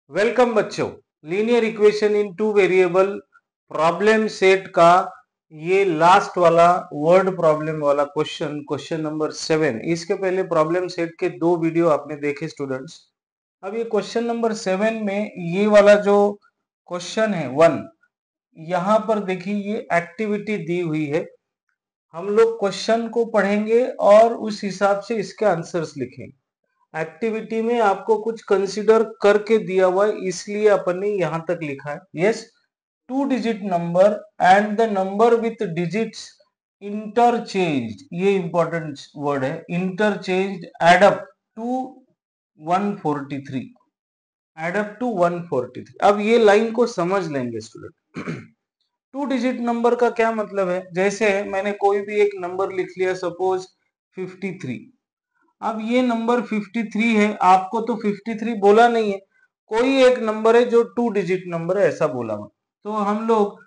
Welcome बच्चों। Linear equation in two variable problem set का ये लास्ट वाला वर्ड प्रॉब्लम वाला क्वेश्चन नंबर 7। इसके पहले प्रॉब्लम सेट के 2 वीडियो आपने देखे स्टूडेंट्स। अब ये क्वेश्चन नंबर 7 में ये वाला जो क्वेश्चन है 1, यहाँ पर देखिए ये एक्टिविटी दी हुई है। हम लोग क्वेश्चन को पढ़ेंगे और उस हिसाब से इसके आंसर्स लिखेंगे। एक्टिविटी में आपको कुछ कंसीडर करके दिया हुआ है, इसलिए अपन ने यहां तक लिखा है। Yes, 2 digit number and the number with digits interchanged, ये इंपॉर्टेंट वर्ड है, interchanged add up to 143, add up to 143। अब ये लाइन को समझ लेंगे स्टूडेंट। 2 डिजिट नंबर का क्या मतलब है? जैसे मैंने कोई भी एक नंबर लिख लिया, सपोज 53। अब ये नंबर 53 है, आपको तो 53 बोला नहीं है, कोई एक नंबर है जो 2 डिजिट नंबर है ऐसा बोला हुआ। तो हम लोग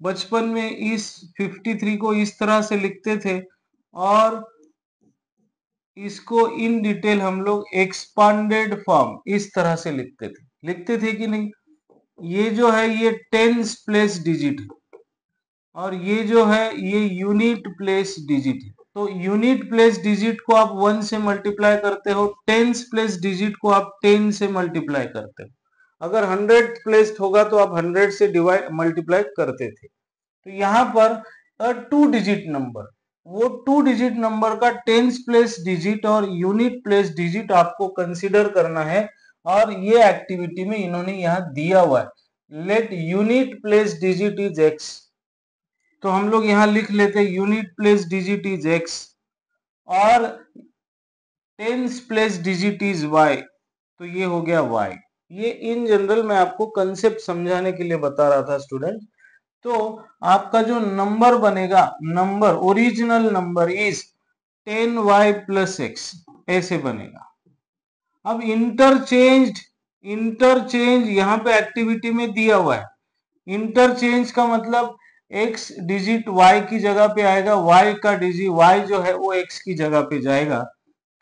बचपन में इस 53 को इस तरह से लिखते थे और इसको इन डिटेल हम लोग एक्सपांडेड फॉर्म इस तरह से लिखते थे कि नहीं? ये जो है ये टेंस प्लेस डिजिट है और ये जो है ये यूनिट प्लेस डिजिट है। तो यूनिट प्लेस डिजिट को आप 1 से मल्टीप्लाई करते हो, टेंस प्लेस डिजिट को आप 10 से मल्टीप्लाई करते हो। अगर 100 प्लेस्ड होगा तो आप 100 से डिवाइड मल्टीप्लाई करते थे। तो यहाँ पर 2 डिजिट नंबर, वो 2 डिजिट नंबर का टेंस प्लेस डिजिट और यूनिट प्लेस डिजिट आपको कंसिडर करना है। और ये एक्टिविटी में इन्होंने यहाँ दिया हुआ है, let unit place digit is X. तो हम लोग यहां लिख लेते हैं unit place digit is X और tens place digit is Y, तो ये हो गया वाई। ये इन जनरल मैं आपको कंसेप्ट समझाने के लिए बता रहा था स्टूडेंट। तो आपका जो नंबर बनेगा, number original number is 10y plus x, ऐसे बनेगा। अब इंटरचेंज यहाँ पे एक्टिविटी में दिया हुआ है। इंटरचेंज का मतलब x डिजिट y की जगह पे आएगा, y का डिजिट y जो है वो x की जगह पे जाएगा।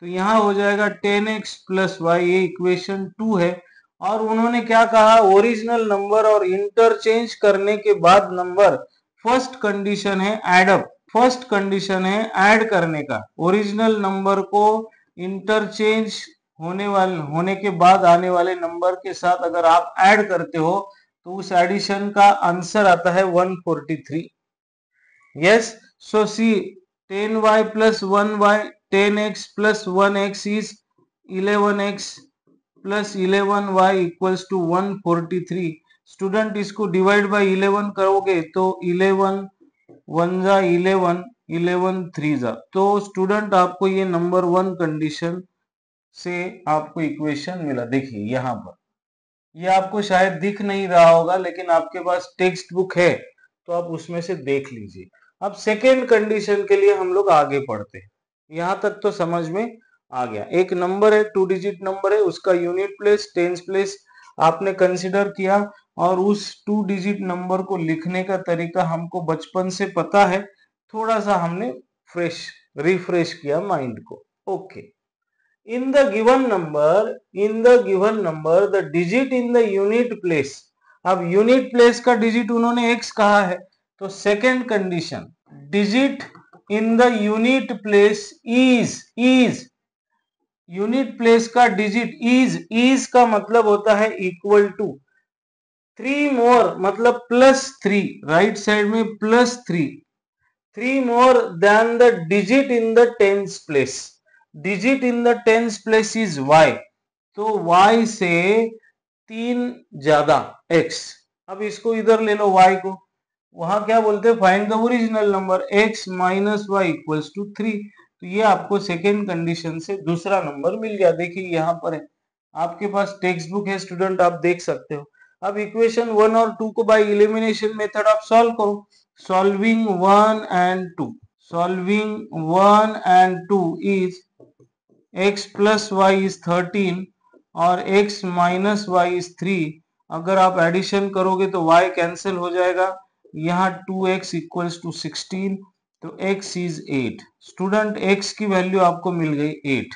तो यहाँ हो जाएगा 10x प्लस वाई, ये इक्वेशन 2 है। और उन्होंने क्या कहा, ओरिजिनल नंबर और इंटरचेंज करने के बाद नंबर, फर्स्ट कंडीशन है एडअप, फर्स्ट कंडीशन है ऐड करने का। ओरिजिनल नंबर को इंटरचेंज होने के बाद आने वाले नंबर के साथ अगर आप ऐड करते हो तो उस एडिशन का आंसर आता है 143। Yes, so see 10y plus 1y, 10x plus 1x is 11x plus 11y equals to 143। Student इसको डिवाइड बाय 11 करोगे तो 11 1 जा 11, 11 3 जा। तो स्टूडेंट आपको ये नंबर 1 कंडीशन से आपको इक्वेशन मिला। देखिए यहाँ पर ये आपको शायद दिख नहीं रहा होगा, लेकिन आपके पास टेक्स्ट बुक है तो आप उसमें से देख लीजिए। अब सेकेंड कंडीशन के लिए हम लोग आगे पढ़ते हैं। यहां तक तो समझ में आ गया। एक नंबर है, 2 डिजिट नंबर है, उसका यूनिट प्लेस टेंस प्लेस आपने कंसिडर किया और उस 2 डिजिट नंबर को लिखने का तरीका हमको बचपन से पता है, थोड़ा सा हमने रिफ्रेश किया माइंड को। Okay, in the given number the digit in the unit place। अब यूनिट प्लेस का डिजिट उन्होंने x कहा है, तो second condition digit in the unit place is unit place का डिजिट इज का मतलब होता है इक्वल टू 3 मोर, मतलब प्लस 3, राइट साइड में plus 3 more than the digit in the tense place. Digit in the tens place is y, तो y से 3 ज्यादा x। अब इसको इधर ले लो y को, वहां क्या बोलते हैं, find the original number x minus y equals to 3। तो ये आपको सेकेंड कंडीशन से दूसरा नंबर मिल गया। देखिए यहाँ पर है, आपके पास टेक्स्ट बुक है स्टूडेंट, आप देख सकते हो। अब इक्वेशन 1 और 2 को बाय एलिमिनेशन मेथड आप सॉल्व करो। Solving 1 and 2, solving 1 and 2 is x plus y is 13 और x minus y is 3। अगर आप एडिशन करोगे तो y कैंसिल हो जाएगा, यहाँ 2x इक्वल्स टू 16, तो x इज 8। स्टूडेंट x की वैल्यू आपको मिल गई 8।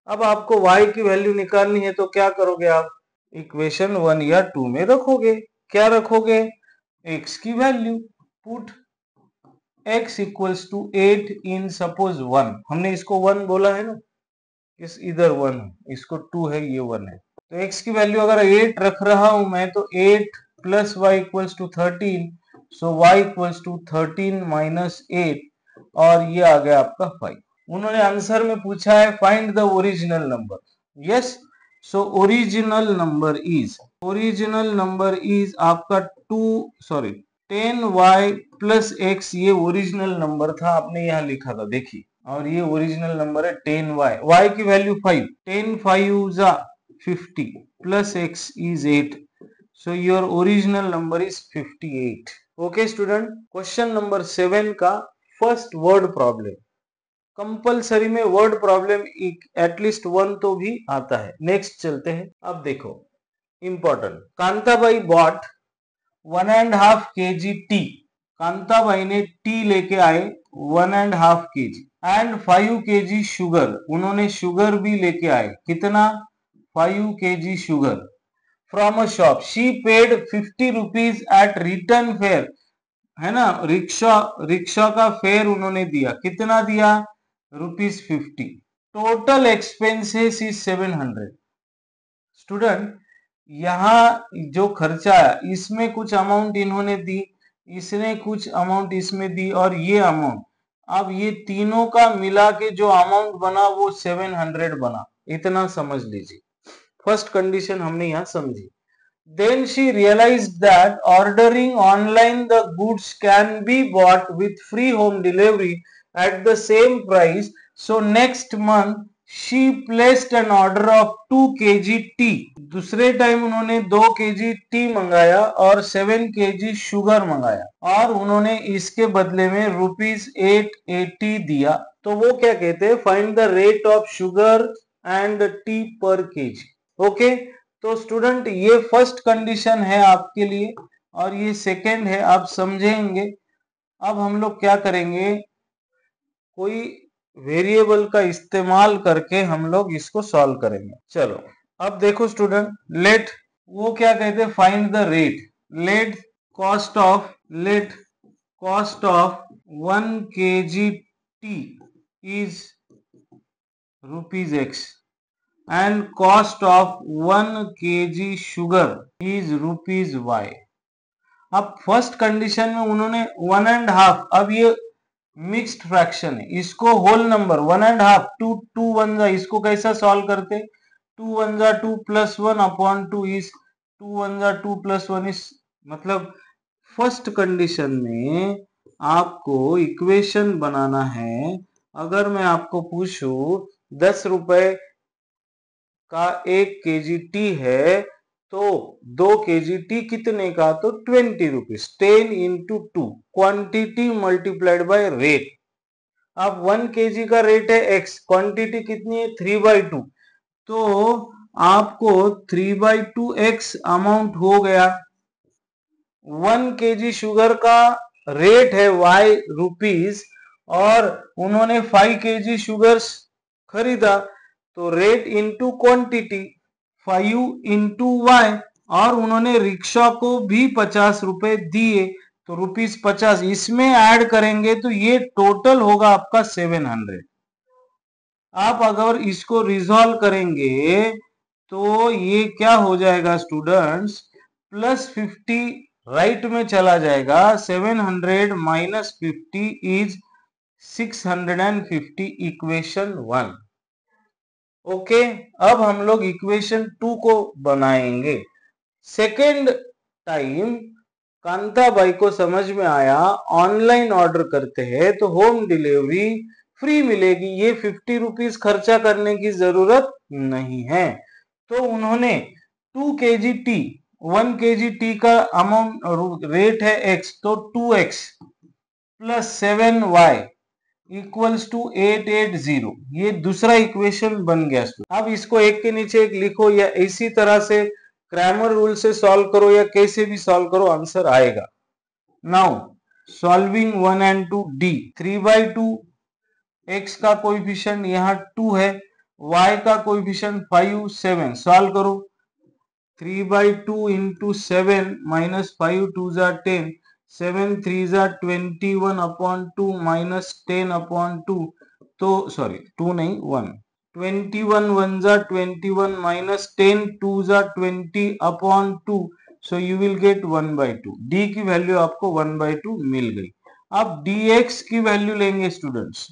अब आपको y की वैल्यू निकालनी है, तो क्या करोगे आप, इक्वेशन 1 या 2 में रखोगे। क्या रखोगे? x की value. Put x equals to 8 in suppose 1, हमने इसको 1 बोला है ना, इस इधर 1 है, इसको 2 है, ये 1 है, तो x की वैल्यू अगर 8 रख रहा हूं मैं तो 8 plus y equals to 13, so y equals to 13 minus 8, और ये आ गया आपका 5। उन्होंने आंसर में पूछा है find the original number. Yes, so original number is आपका 10y प्लस x, ये ओरिजिनल नंबर था, आपने यहाँ लिखा था, देखिए, और ये ओरिजिनल नंबर है 10y, y की वैल्यू 5, 10 5 जा 50 plus x is 8, so your original number is 58। Okay student, question number 7 का फर्स्ट वर्ड प्रॉब्लम, कंपलसरी में वर्ड प्रॉब्लम एटलीस्ट 1 तो भी आता है। नेक्स्ट चलते हैं। अब देखो important, Kantabai bought 1.5 kg tea, Kantabai ने टी लेके आए 1.5 kg एंड 5 kg शुगर, उन्होंने शुगर भी लेके आए, कितना? 5 kg sugar from a shop, she paid 50 rupees at return fare, है ना, रिक्शा का फेयर उन्होंने दिया, कितना दिया? ₹50। Total expenses is 700। स्टूडेंट, यहाँ जो खर्चा है इसमें कुछ अमाउंट इन्होंने दी, इसने कुछ अमाउंट इसमें दी, और ये अमाउंट, अब ये तीनों का मिला के जो अमाउंट बना वो 700 बना, इतना समझ लीजिए। फर्स्ट कंडीशन हमने यहाँ समझी। Then she realized that ordering online the goods can be bought with free home delivery at the same price. So next month she placed an order of 2 kg tea. दूसरे time उन्होंने 2 kg T मंगाया और 7 kg sugar मंगाया और उन्होंने इसके बदले में ₹880 दिया। तो वो क्या कहते हैं? Find the rate of sugar and T पर केजी। ओके, तो स्टूडेंट ये फर्स्ट कंडीशन है आपके लिए और ये सेकंड है, आप समझेंगे। अब हम लोग क्या करेंगे, कोई वेरिएबल का इस्तेमाल करके हम लोग इसको सॉल्व करेंगे। चलो अब देखो स्टूडेंट, लेट, वो क्या कहते हैं? Find the rate, let cost of 1 kg T is ₹X and cost of 1 kg sugar is ₹Y। अब फर्स्ट कंडीशन में उन्होंने 1.5, अब ये मिक्स्ड फ्रैक्शन है, इसको होल नंबर 1.5, 2 1 जा, इसको कैसा सॉल्व करते? 2 1 जा 2 प्लस 1 अपॉन 2 इज 2 1 जा 2 प्लस 1 इज, मतलब फर्स्ट कंडीशन में आपको इक्वेशन बनाना है। अगर मैं आपको पूछूं 10 रुपए का 1 kg टी है तो 2 kg टी कितने का? तो 20 rupees, 10 into 2, quantity multiplied by rate. अब 1 kg का रेट है x, क्वांटिटी कितनी है? 3/2, तो आपको 3/2 x अमाउंट हो गया। 1 kg शुगर का रेट है y रुपीज और उन्होंने 5 kg शुगर खरीदा, तो rate into quantity 5 into y, और उन्होंने रिक्शा को भी 50 रुपए दिए, तो ₹50, इसमें ऐड करेंगे तो ये टोटल होगा आपका 700। आप अगर इसको रिजॉल्व करेंगे तो ये क्या हो जाएगा स्टूडेंट्स? +50 राइट में चला जाएगा, 700 माइनस 50 इज 650, इक्वेशन 1। ओके, अब हम लोग इक्वेशन 2 को बनाएंगे। सेकेंड टाइम कांताबाई को समझ में आया ऑनलाइन ऑर्डर करते हैं तो होम डिलीवरी फ्री मिलेगी, ये 50 रुपीज खर्चा करने की जरूरत नहीं है, तो उन्होंने 2 kg टी, 1 kg टी का अमाउंट रेट है x, तो 2x plus 7y equals to 880, ये दूसरा इक्वेशन बन गया। अब इसको एक के नीचे एक लिखो या इसी तरह से क्रैमर रूल से सॉल्व करो या कैसे भी सॉल्व करो, आंसर आएगा। Now solving 1 and 2 D, 3/2 x का कोएफिशिएंट यहाँ 2 है, y का कोएफिशिएंट 5 7, सॉल्व करो 3/2 into 7 minus 5 2s are 10, 7 3s are 21 upon 2 minus 10 upon 2, तो सॉरी 2 नहीं 1, 21 1s are 21 minus 10 2s are 20 upon 2, so you will get 1/2. d की value आपको 1/2 मिल गई। अब dx की वैल्यू लेंगे स्टूडेंट्स।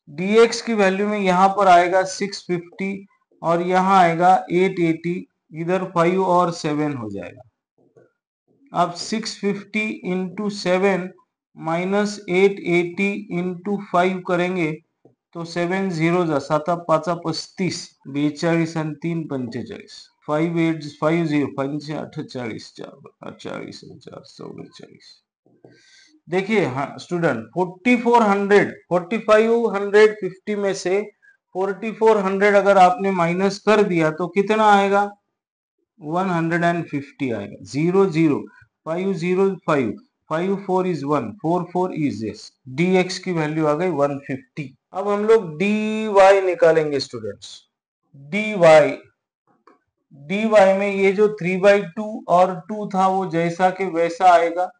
dx की वैल्यू में यहाँ पर आएगा 650 और यहाँ आएगा 880, इधर 5 और 7 हो जाएगा। अब 650 इंटू 7 माइनस 880 इंटू 5 करेंगे तो 7 0 जा 7 5 35, 42 आणि 3 45, 5 8 5 0 5 48 4 44 देखिए हाँ स्टूडेंट 4550 में से 4400 अगर आपने माइनस कर दिया तो कितना आएगा 150 आएगा। 0 0 5 0 5 5 4 is 1 4 4 is yes, dx की वैल्यू आ गई 150। अब हम लोग dy निकालेंगे स्टूडेंट्स। dy में ये जो 3/2 और 2 था वो जैसा के वैसा आएगा।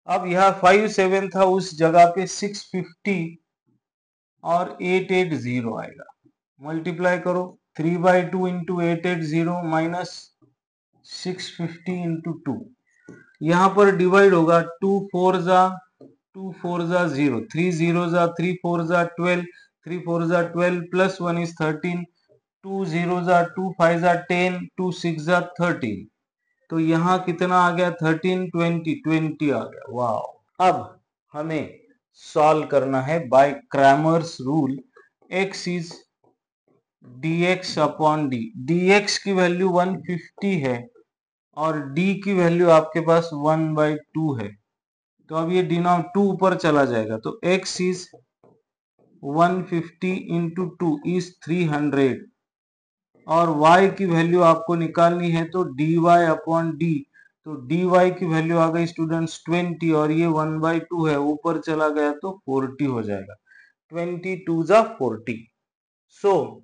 अब यहाँ 5 7 था उस जगह पे 650 और 880 आएगा। मल्टीप्लाई करो 3/2 इंटू 880 माइनस 650 इंटू 2, यहाँ पर डिवाइड होगा 2 4 जा 0, 3 0 जा 3 4 जा 12, 3 4 जा 12 प्लस 1 इज 13, 2 0 जा 2 5 जा 10, 2 6 जा 13, तो यहाँ कितना आ गया 13 20 आ गया। वाह। अब हमें सॉल्व करना है by Cramer's rule. x is dx upon D. dx की वैल्यू 150 है और d की वैल्यू आपके पास 1/2 है, तो अब ये डिनोमिनेटर 2 ऊपर चला जाएगा, तो x इज 150 इंटू 2 इज 300 और y की वैल्यू आपको निकालनी है तो dy अपॉन डी, तो dy की वैल्यू आ गई स्टूडेंट्स 20 और ये 1/2 है, ऊपर चला गया तो 40 हो जाएगा। 20 2 जा 40। So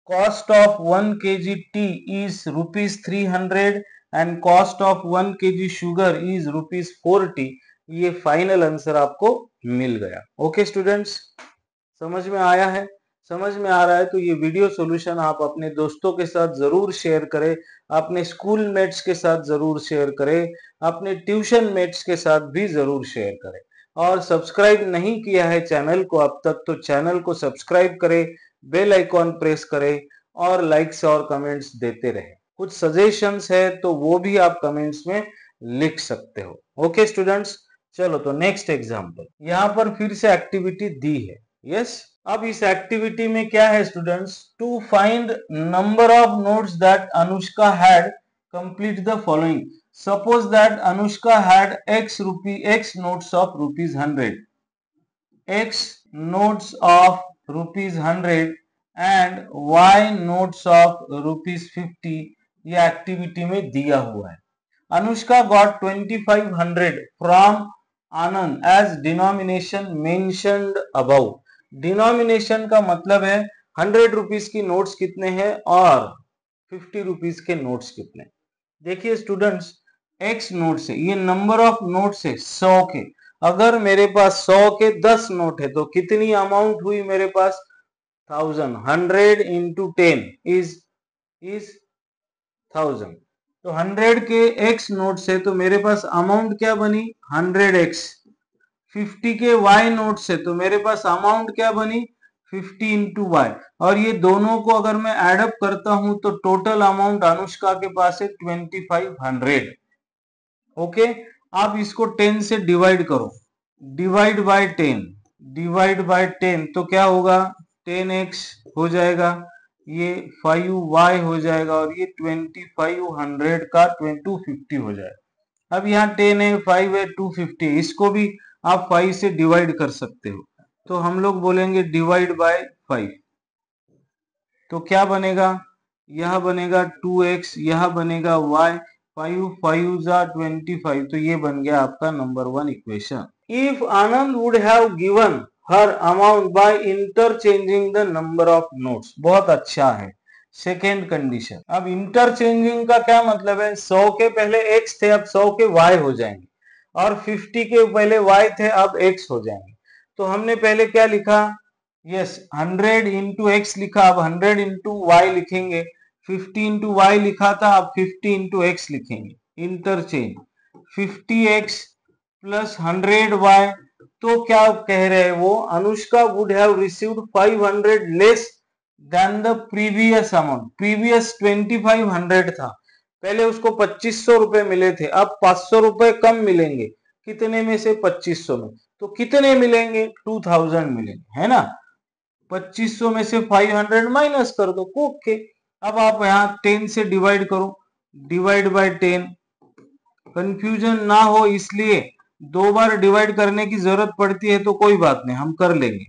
cost of 1 kg T is ₹300 and cost of 1 kg sugar is ₹40। ये फाइनल आंसर आपको मिल गया। ओके स्टूडेंट्स, समझ में आया है? समझ में आ रहा है तो ये वीडियो सॉल्यूशन आप अपने दोस्तों के साथ जरूर शेयर करें, अपने स्कूल मेट्स के साथ जरूर शेयर करें, अपने ट्यूशन मेट्स के साथ भी जरूर शेयर करें। और सब्सक्राइब नहीं किया है चैनल को अब तक तो चैनल को सब्सक्राइब करें, बेल आइकॉन प्रेस करें और लाइक्स और कमेंट्स देते रहें। कुछ सजेशंस है तो वो भी आप कमेंट्स में लिख सकते हो। ओके स्टूडेंट्स, चलो तो नेक्स्ट एग्जाम्पल। यहाँ पर फिर से एक्टिविटी दी है। यस, अब इस एक्टिविटी में क्या है students, to find number of notes that Anushka had complete the following. Suppose that Anushka had x notes of ₹100, x notes of ₹100 and y notes of ₹50। ये एक्टिविटी में दिया हुआ है। Anushka got 2500 from Anand as denomination mentioned above। Denomination का मतलब है 100 rupees की notes कितने हैं और 50 रुपीज के नोट्स कितने। देखिए स्टूडेंट्स, x नोट्स है, ये नंबर ऑफ नोट्स है 100 के। अगर मेरे पास 100 के 10 नोट है तो कितनी अमाउंट हुई मेरे पास 1000। 100 इंटू 10 इज 1000। तो 100 के x नोट्स है तो मेरे पास अमाउंट क्या बनी 100x। 50 के y नोट्स है तो मेरे पास अमाउंट क्या बनी 50 इंटू वाई, और ये दोनों को अगर मैं एडअप करता हूं तो टोटल अमाउंट अनुष्का के पास है 2500। ओके, आप इसको 10 से डिवाइड करो, डिवाइड बाय 10 तो क्या होगा 10x हो जाएगा, ये 5y हो जाएगा और ये 2500 का 250 हो जाएगा। अब यहाँ 10 है 5 है 250, इसको भी आप 5 से डिवाइड कर सकते हो, तो हम लोग बोलेंगे डिवाइड बाय 5, तो क्या बनेगा, यह बनेगा 2x, यह बनेगा y, 5 5 जा 25, तो ये बन गया आपका number 1 equation. If Anand would have given her amount by interchanging the number of notes. बहुत अच्छा है, सेकेंड कंडीशन। अब इंटरचेंजिंग का क्या मतलब है, 100 के पहले x थे अब 100 के y हो जाएंगे, और 50 के पहले y थे अब x हो जाएंगे। तो हमने पहले क्या लिखा, यस 100 इंटू एक्स लिखा, अब 100 इंटू वाई लिखेंगे। 50 इंटू वाई लिखा था, अब 50 इंटू एक्स लिखेंगे। Interchange 50x plus 100y। तो क्या कह रहे हैं वो, Anushka would have received 500 less than the previous amount. Previous 2500 था, पहले उसको 2500 रुपए मिले थे, अब 500 रुपए कम मिलेंगे। कितने में से, 2500 में। तो कितने मिलेंगे, 2000 मिलेंगे, है ना। 2500 में से 500 माइनस कर दो, ओके। अब आप यहाँ 10 से डिवाइड करो, डिवाइड बाय 10। कंफ्यूजन ना हो इसलिए 2 बार डिवाइड करने की जरूरत पड़ती है, तो कोई बात नहीं, हम कर लेंगे।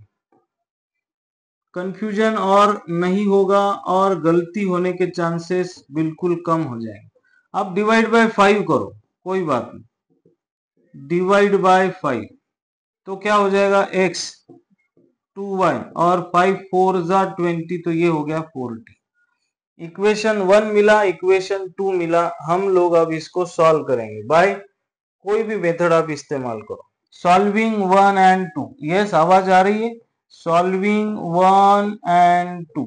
कंफ्यूजन और नहीं होगा और गलती होने के चांसेस बिल्कुल कम हो जाएंगे। अब डिवाइड बाय 5 करो, कोई बात नहीं, डिवाइड बाय 5 तो क्या हो जाएगा, x 2y और 5 4 जा 20, तो ये हो गया 40। इक्वेशन 1 मिला, इक्वेशन 2 मिला। हम लोग अब इसको सॉल्व करेंगे बाय कोई भी मेथड आप इस्तेमाल करो। सॉल्विंग 1 एंड 2, यस आवाज आ रही है, सॉल्विंग 1 एंड 2।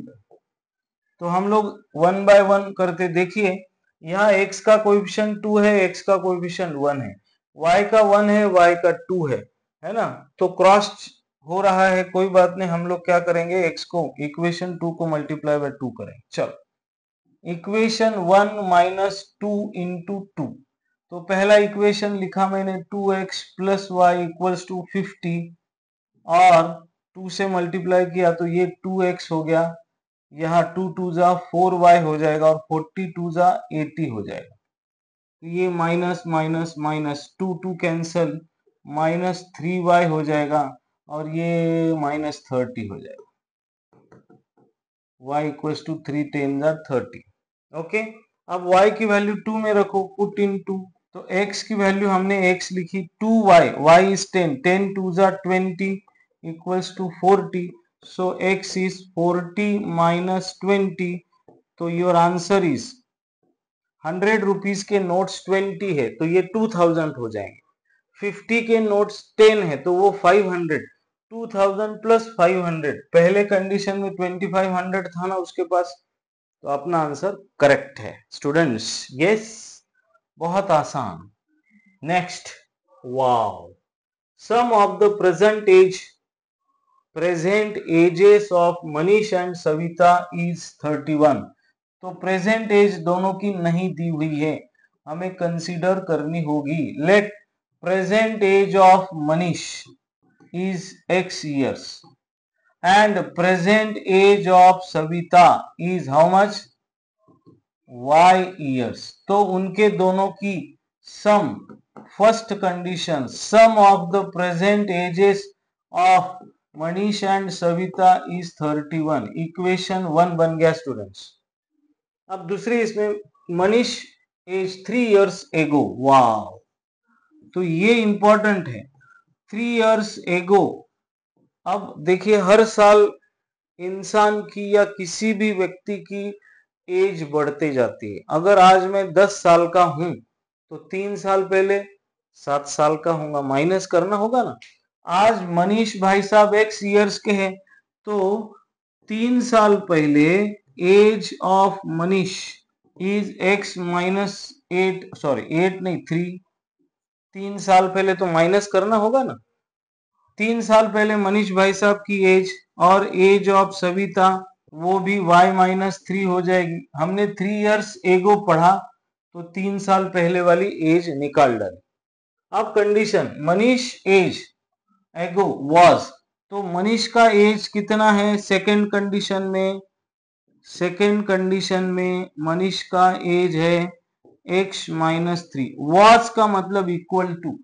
तो हम लोग 1 बाय 1 करते, देखिए यहाँ x का कोएफिशिएंट 2 है, x का कोएफिशिएंट 1 है, y का 1 है, y का 2 है ना। तो क्रॉस हो रहा है, कोई बात नहीं, हम लोग क्या करेंगे, x को इक्वेशन 2 को मल्टीप्लाई बाय 2 करेंगे। चलो, इक्वेशन 1 माइनस 2 इंटू 2। तो पहला इक्वेशन लिखा मैंने 2x plus y equals to 50, और 2 से मल्टीप्लाई किया तो ये 2x हो गया, यहाँ 2 2 जा 4y हो जाएगा, और 42 जा 80 हो जाएगा। तो ये minus minus minus 2 2 cancel, minus 3y हो जाएगा, और ये माइनस 30 हो जाएगा। y इक्वल्स टू 3 10 जा 30। ओके, अब y की वैल्यू 2 में रखो, पुट इन 2। तो x की वैल्यू हमने x लिखी 2y, y इज 10, 10 2 जा 20 equals to 40। So x is 40 minus 20। तो योर आंसर इज 100 रुपीज के नोट्स 20 है तो ये 2000 हो जाएंगे। 50 के नोट्स 10 है तो वो 500, 2000 प्लस 500। पहले कंडीशन में 2500 था ना उसके पास, तो अपना आंसर करेक्ट है स्टूडेंट्स। यस, बहुत आसान। Next, wow, sum of the present ages of Manish and Savita is 31। तो प्रेजेंट एज दोनों की नहीं दी हुई है, हमें कंसीडर करनी होगी। Let present age of Manish is x years and present age of Savita is how much, y years। तो उनके दोनों की sum, first condition, sum of the present ages of Manish and Savita is 31। Equation 1 बन गया स्टूडेंट्स। अब दूसरी इसमें, मनीष एज 3 years एगो, वाव, तो ये इंपॉर्टेंट है, 3 years एगो। अब देखिए हर साल इंसान की या किसी भी व्यक्ति की एज बढ़ते जाती है। अगर आज मैं 10 साल का हूं तो 3 साल पहले 7 साल का होगा, माइनस करना होगा ना। आज मनीष भाई साहब x years के हैं, तो 3 साल पहले age of Manish is x minus 8, sorry 8 नहीं 3, 3 साल पहले तो माइनस करना होगा ना। 3 साल पहले मनीष भाई साहब की एज और एज ऑफ सविता वो भी y माइनस 3 हो जाएगी। हमने 3 years एगो पढ़ा तो 3 साल पहले वाली एज निकाल डाली। अब कंडीशन, मनीष एज एगो वाज, तो मनीष का एज कितना है सेकंड कंडीशन में, सेकंड कंडीशन में मनीष का एज है x माइनस 3। वाज का मतलब इक्वल टू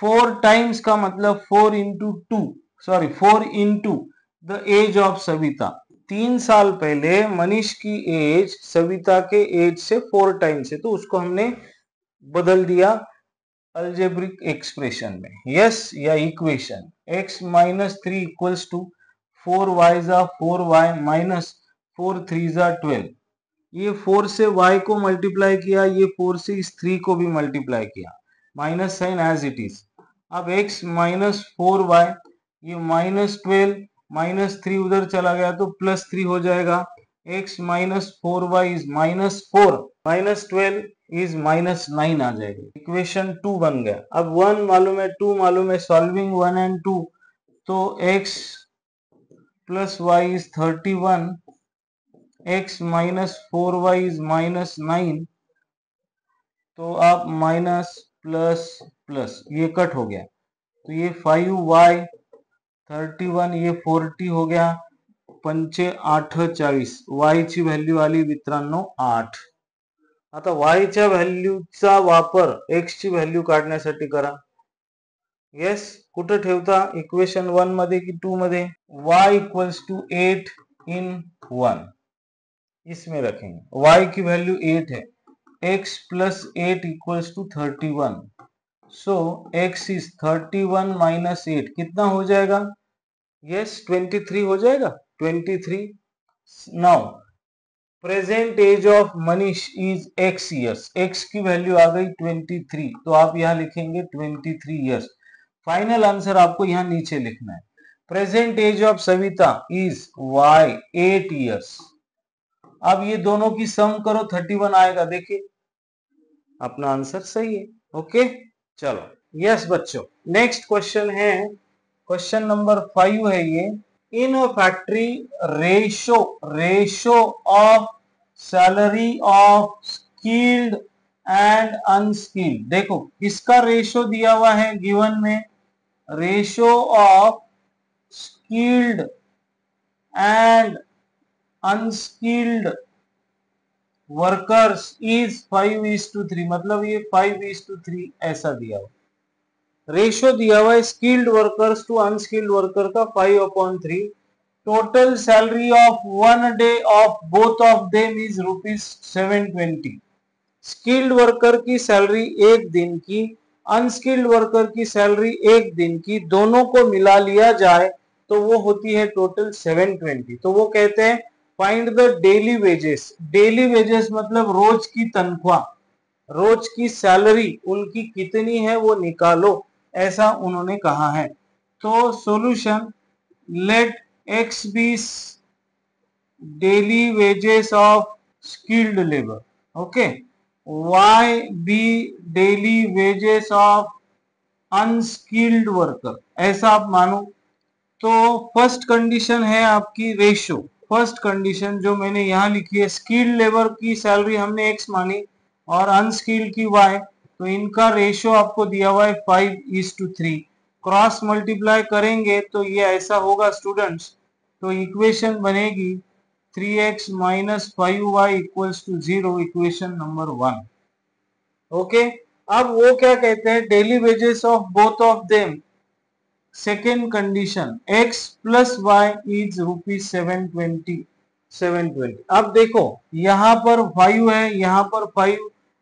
4 टाइम्स का मतलब 4 into 2, sorry 4 into the age of Savita. 3 साल पहले मनीष की एज सविता के एज से 4 टाइम्स है, तो उसको हमने बदल दिया अल्जेब्रिक एक्सप्रेशन में, यस, या equation x minus 3 equals to 4y जा 4y माइनस 4 3 जा 12। ये 4 से y को मल्टीप्लाई किया, ये 4 से इस 3 को भी मल्टीप्लाई किया, minus sign as it is. अब x माइनस 4y, ये माइनस 12 माइनस 3 उधर चला गया तो प्लस 3 हो जाएगा। x minus 4y is minus 4, minus 12 is minus 9 आ जाएगा। इक्वेशन 2 बन गया। अब 1 मालूम है, 2 मालूम है, सॉल्विंग 1 एंड 2, तो x plus y is 31, x minus 4y is minus 9, तो आप माइनस प्लस प्लस ये कट हो गया, तो ये 5y 31, ये 40 हो गया, पंचे 8 40, y ची व्हॅल्यू आली मित्रांनो 8। आता y च्या व्हॅल्यूचा वापर x ची व्हॅल्यू काढण्यासाठी करा। यस, कुठे ठेवता, इक्वेशन 1 मध्ये की 2 मध्ये? y इक्वल्स टू 8 इन 1, इसमें रखेंगे। y की वैल्यू 8 है, x plus 8 equals to 31, so x is 31 minus 8, कितना हो जाएगा? यस 23 हो जाएगा, 23। Now present age of Manish is x years, x की वैल्यू आ गई 23, तो आप यहाँ लिखेंगे 23 ईयर्स। फाइनल आंसर आपको यहाँ नीचे लिखना है। Present age of Savita is y 8 years. अब ये दोनों की सम करो, 31 आएगा, देखिए अपना आंसर सही है। ओके, चलो यस बच्चों, नेक्स्ट क्वेश्चन है, क्वेश्चन नंबर 5 है ये। In a factory ratio of salary of skilled and unskilled, देखो किसका रेशो दिया हुआ है गिवन में, ratio of skilled and unskilled workers is 5:3, मतलब ये 5:3 ऐसा दिया हुआ, रेशो दिया हुआ है skilled workers to unskilled worker का 5/3। Total salary of 1 day of both of them is ₹720। Skilled worker की सैलरी एक दिन की, अनस्किल्ड वर्कर की सैलरी एक दिन की, दोनों को मिला लिया जाए तो वो होती है टोटल 720। तो वो कहते हैं find the daily wages, daily wages मतलब रोज की तनख्वाह, रोज की सैलरी उनकी कितनी है वो निकालो, ऐसा उन्होंने कहा है। तो solution, let x be daily wages of skilled labour, okay, y be daily wages of unskilled worker, ऐसा आप मानो। तो फर्स्ट कंडीशन है आपकी रेशो, फर्स्ट कंडीशन जो मैंने यहां लिखी है, स्किल्ड लेबर की सैलरी हमने x मानी और अनस्किल्ड की y, तो इनका रेशो आपको दिया हुआ है 5:3। क्रॉस मल्टीप्लाई करेंगे तो ये ऐसा होगा स्टूडेंट्स, तो इक्वेशन बनेगी 3x minus 5y equals to 0, equation number 1। Okay, अब वो क्या कहते हैं, daily wages of both of them, second condition x plus y is ₹720, 720। अब देखो यहां पर 5 है, यहां पर 5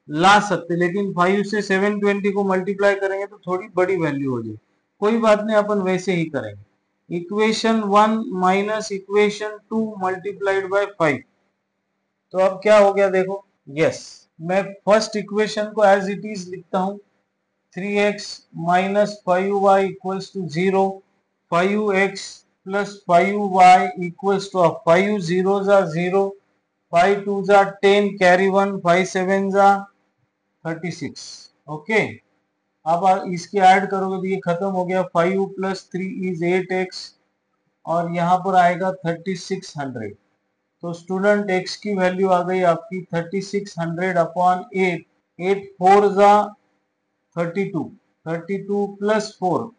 ला सकते, लेकिन 5 से 720 को मल्टीप्लाई करेंगे तो थोड़ी बड़ी वैल्यू हो जाए, कोई बात नहीं, अपन वैसे ही करेंगे। Equation 1 minus equation 2 multiplied by 5, तो अब क्या हो गया देखो, यस मैं फर्स्ट इक्वेशन को एज इट इज लिखता हूं, 3x minus 5y equals to 0, 5x plus 5y equals to 5 0 जा 0, 5 2 जा 10, कैरी 1, 5 7 जा 36। ओके, अब इसके ऐड करोगे तो ये खत्म हो गया, 5 प्लस 3 इज 8x और यहाँ पर आएगा 3600। तो स्टूडेंट x की वैल्यू आ गई आपकी 3600 अपॉन 8, 8 4 जा 32, 32 प्लस 4,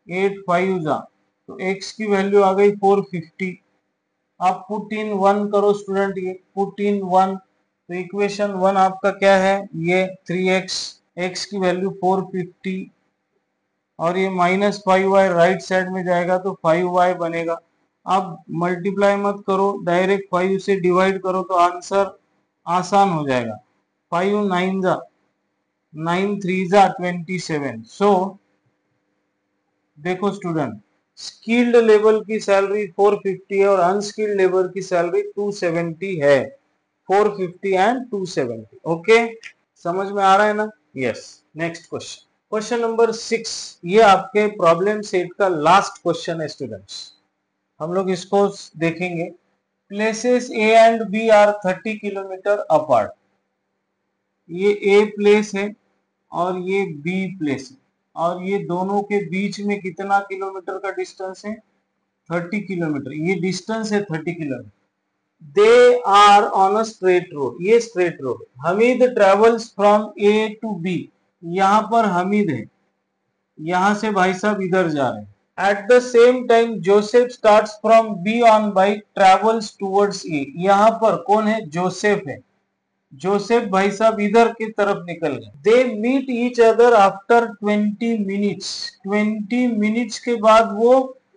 8 5 जा, तो x की वैल्यू आ गई 450। आप पुट इन 1 करो स्टूडेंट, ये पुट इन 1, तो इक्वेशन 1 आपका क्या है, ये 3x, x की वैल्यू 450 और ये माइनस 5y राइट साइड में जाएगा तो 5y बनेगा। अब मल्टीप्लाई मत करो, डायरेक्ट 5 से डिवाइड करो तो आंसर आसान हो जाएगा, 5 9 जा 9 3 जा 27। सो देखो स्टूडेंट, स्किल्ड लेबर की सैलरी 450 है और अनस्किल्ड लेबर की सैलरी 270 है। 450 एंड 270। ओके, समझ में आ रहा है ना? Yes. Next question, question number 6, ये आपके प्रॉब्लम सेट का लास्ट क्वेश्चन है स्टूडेंट्स। हम लोग इसको देखेंगे। Places A and B are 30 kilometre apart. ये ए प्लेस है और ये बी प्लेस है, और ये दोनों के बीच में कितना किलोमीटर का डिस्टेंस है? 30 किलोमीटर। ये डिस्टेंस है 30 kilometre. They are on a straight road. ये straight road. Hameed travels from A to B. यहाँ पर हमीद है, यहाँ से भाई साहब इधर जा रहे हैं। At the same time Joseph starts from B on bike travels towards A. यहाँ पर कौन है? जोसेफ है। जोसेफ भाई साहब इधर की तरफ निकल गए। They meet each other after 20 minutes. 20 minutes के बाद वो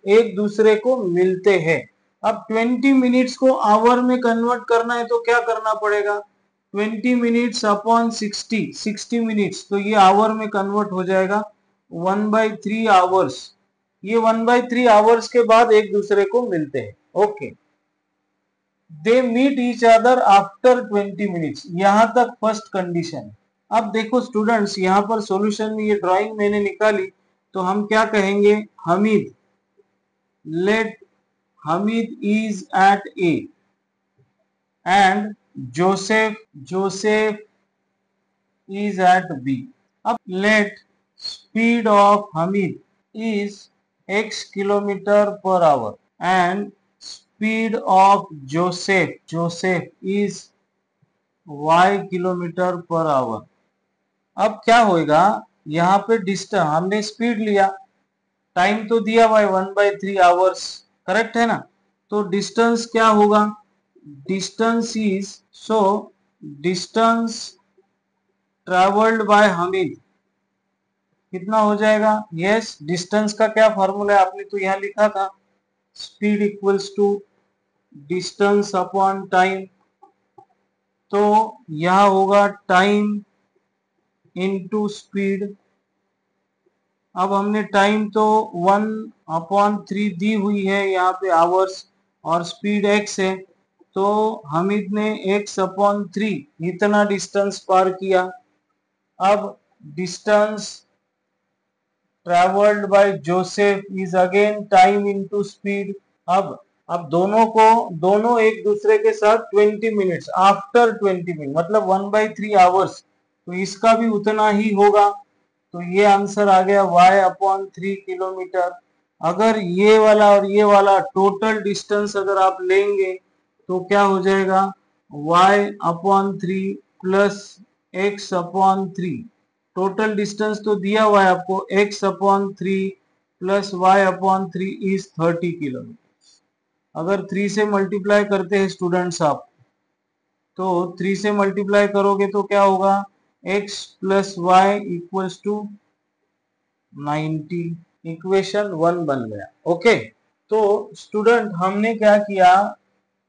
एक दूसरे को मिलते हैं। अब 20 मिनट्स को आवर में कन्वर्ट करना है तो क्या करना पड़ेगा? 20 मिनट्स अपॉन 60 मिनट्स, तो ये आवर में कन्वर्ट हो जाएगा 1/3 आवर्स। ये 1/3 आवर्स के बाद एक दूसरे को मिलते हैं। Okay, they meet each other after 20 minutes. यहां तक फर्स्ट कंडीशन। अब देखो स्टूडेंट्स, यहां पर सॉल्यूशन में ये ड्राइंग मैंने निकाली, तो हम क्या कहेंगे? Hamid, let Hamid is at A and Joseph is at B. अब let speed of Hamid is x kilometer per hour and speed of Joseph is y kilometer per hour. अब क्या होगा? यहाँ पे डिस्टेंस हमने स्पीड लिया, टाइम तो दिया हुआ है 1/3 आवर्स, करेक्ट है ना? तो डिस्टेंस क्या होगा? Distance is distance travelled by Hamid कितना हो जाएगा? यस, डिस्टेंस का क्या फॉर्मूला है? आपने तो यहाँ लिखा था, speed equals to distance upon time. तो यह होगा टाइम इनटू स्पीड। अब हमने टाइम तो 1/3 दी हुई है यहाँ पे आवर्स, और स्पीड x है, तो हमीद ने x/3 इतना डिस्टेंस पार किया। अब distance travelled by Joseph is again time into speed. अब दोनों एक दूसरे के साथ 20 मिनट्स आफ्टर 20 मिनट, मतलब 1/3 आवर्स, तो इसका भी उतना ही होगा। तो ये आंसर आ गया y/3 किलोमीटर। अगर ये वाला और ये वाला टोटल डिस्टेंस अगर आप लेंगे तो क्या हो जाएगा? y/3 plus x/3। Total distance तो दिया हुआ है आपको, x/3 plus y/3 is 30 kilometre. अगर 3 से मल्टीप्लाई करते हैं स्टूडेंट्स आप, तो 3 से मल्टीप्लाई करोगे तो क्या होगा? x plus y equals to 90। Equation 1 बन गया। ओके, तो स्टूडेंट हमने क्या किया?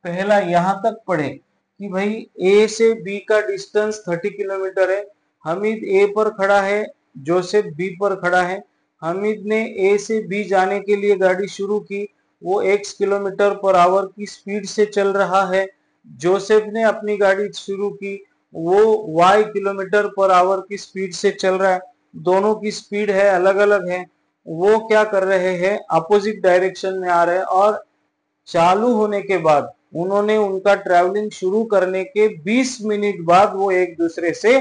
पहला यहां तक पढ़े कि भाई ए से बी का डिस्टेंस 30 किलोमीटर है। हमीद ए पर खड़ा है, जोसेफ बी पर खड़ा है। हमीद ने ए से बी जाने के लिए गाड़ी शुरू की, वो x किलोमीटर पर आवर की स्पीड से चल रहा है। जोसेफ ने अपनी गाड़ी शुरू की, वो y किलोमीटर पर आवर की स्पीड से चल रहा है। दोनों की स्पीड है अलग अलग है। वो क्या कर रहे हैं? अपोजिट डायरेक्शन में आ रहे हैं, और चालू होने के बाद उन्होंने उनका ट्रैवलिंग शुरू करने के 20 मिनट बाद वो एक दूसरे से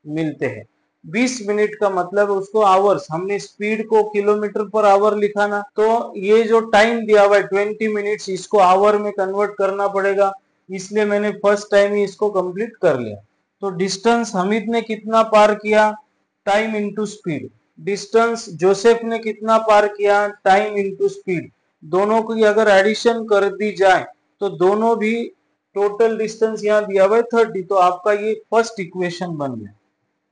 मिलते हैं। 20 मिनट का मतलब उसको आवर्स, हमने स्पीड को किलोमीटर पर आवर लिखा ना, तो ये जो टाइम दिया हुआ है 20 मिनट्स, इसको आवर में कन्वर्ट करना पड़ेगा, इसलिए मैंने फर्स्ट टाइम ही इसको कंप्लीट कर लिया। तो डिस्टेंस हमीद ने कितना पार किया? Time into speed. Distance Joseph ने कितना पार किया? Time into speed. दोनों की अगर एडिशन कर दी जाए तो दोनों भी टोटल डिस्टेंस यहाँ दिया हुआ है 30, तो आपका ये फर्स्ट इक्वेशन बन गया।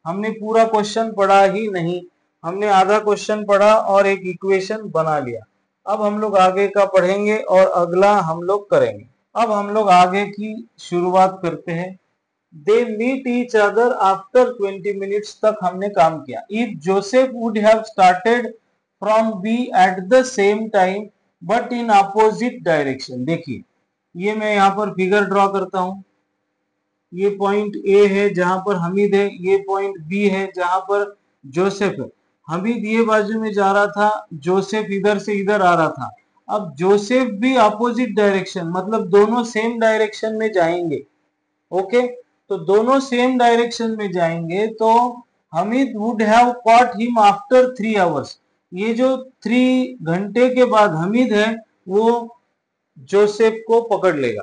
हमने पूरा क्वेश्चन पढ़ा ही नहीं, हमने आधा क्वेश्चन पढ़ा और एक इक्वेशन बना लिया। अब हम लोग आगे का पढ़ेंगे और अगला हम लोग करेंगे। अब हम लोग आगे की शुरुआत करते हैं। They meet each other after 20 minutes तक हमने काम किया। If Joseph would have started from B at the same time but in opposite direction. देखिए, ये मैं यहाँ पर फिगर ड्रॉ करता हूं। ये पॉइंट ए है जहां पर हमीद है, ये पॉइंट बी है जहां पर जोसेफ है। हमीद ये बाजू में जा रहा था, जोसेफ इधर से इधर आ रहा था। अब जोसेफ भी अपोजिट डायरेक्शन, मतलब दोनों सेम डायरेक्शन में जाएंगे। ओके, तो दोनों सेम डायरेक्शन में जाएंगे तो Hamid would have caught him after 3 hours. ये जो 3 घंटे के बाद हमीद है वो जोसेफ को पकड़ लेगा।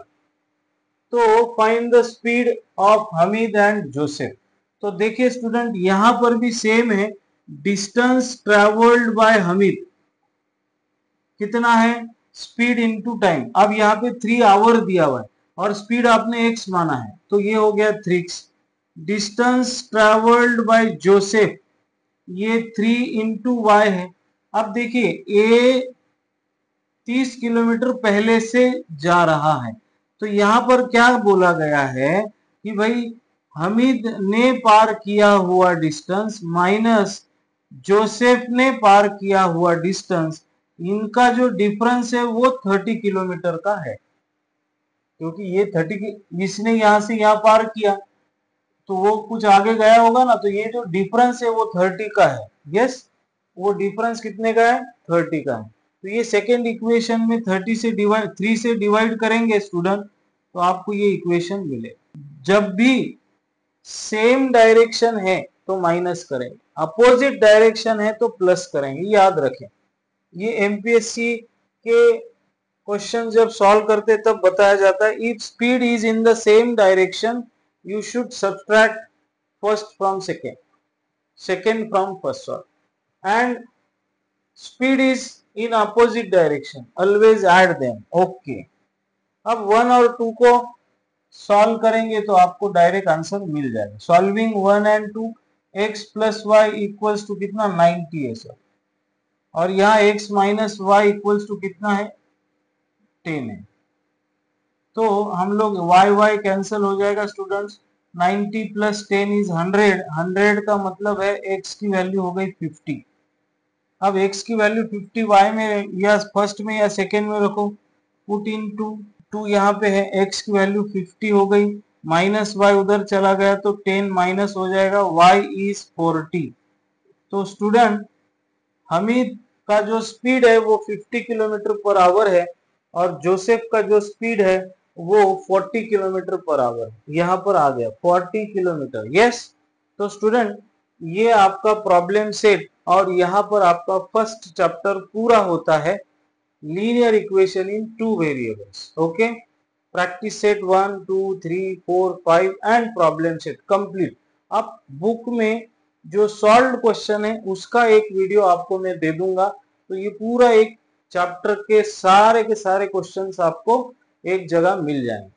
तो find the speed of Hamid and Joseph. तो देखिए स्टूडेंट, यहां पर भी सेम है, डिस्टेंस ट्रेवल्ड बाय हमीद कितना है, स्पीड इनटू टाइम। अब यहाँ पे 3 आवर दिया हुआ है और स्पीड आपने x माना है, तो ये हो गया 3x। Distance travelled by Joseph, ये 3 इंटू वाई है। अब देखिए a 30 किलोमीटर पहले से जा रहा है, तो यहां पर क्या बोला गया है कि भाई हमीद ने पार किया हुआ डिस्टेंस माइनस जोसेफ ने पार किया हुआ डिस्टेंस, इनका जो डिफरेंस है वो 30 किलोमीटर का है। क्योंकि ये 30, इसने यहां से यहां पार किया तो वो कुछ आगे गया होगा ना, तो ये जो डिफरेंस है वो 30 का है। यस, वो डिफरेंस कितने का है, 30 का है। तो ये सेकेंड इक्वेशन में 30 से डिवाइड, 3 से डिवाइड करेंगे स्टूडेंट, तो आपको ये इक्वेशन मिले। जब भी सेम डायरेक्शन है तो माइनस करेंगे, अपोजिट डायरेक्शन है तो प्लस करेंगे, याद रखें। ये एमपीएससी के क्वेश्चन जब सॉल्व करते तब बताया जाता है, if speed is in the same direction you should subtract first from second, second from first, and speed is in opposite direction, always add them. Okay, अब 1 और 2 को सॉल्व करेंगे तो आपको डायरेक्ट आंसर मिल जाएगा। Solving 1 and 2, x plus y equals to कितना, 90 है सर, और यहाँ x minus y equals to कितना है, 10 है। तो हम लोग y कैंसिल हो जाएगा स्टूडेंट्स, 90 प्लस 10 इज 100, 100 का मतलब है x की वैल्यू हो गई 50। अब x की वैल्यू 50 y में या फर्स्ट में या सेकेंड में रखो, पुट इन टू यहाँ पे है, x की वैल्यू 50 हो गई, माइनस y उधर चला गया तो 10 माइनस हो जाएगा, y इज 40। तो स्टूडेंट हमीद का जो स्पीड है वो 50 किलोमीटर पर आवर है और जोसेफ का जो स्पीड है वो 40 किलोमीटर पर आवर, यहाँ पर आ गया 40 किलोमीटर। यस, तो स्टूडेंट ये आपका प्रॉब्लम सेट और यहाँ पर आपका फर्स्ट चैप्टर पूरा होता है, linear equation in 2 variables. Okay, practice set 1 2 3 4 5 and problem set complete. अब बुक में जो सॉल्व क्वेश्चन है उसका एक वीडियो आपको मैं दे दूंगा, तो ये पूरा एक चैप्टर के सारे क्वेश्चंस आपको एक जगह मिल जाएंगे।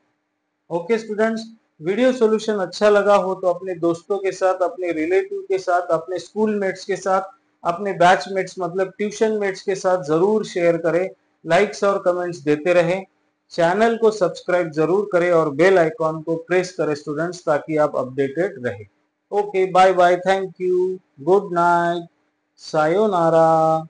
ओके स्टूडेंट्स, वीडियो सॉल्यूशन अच्छा लगा हो तो अपने दोस्तों के साथ, अपने रिलेटिव के साथ, अपने स्कूल मेट्स के साथ, अपने बैचमेट्स मतलब ट्यूशन मेट्स के साथ जरूर शेयर करें, लाइक्स और कमेंट्स देते रहें, चैनल को सब्सक्राइब जरूर करें और बेल आइकॉन को प्रेस करें स्टूडेंट्स, ताकि आप अपडेटेड रहे। Okay, bye bye, thank you, good night, sayonara.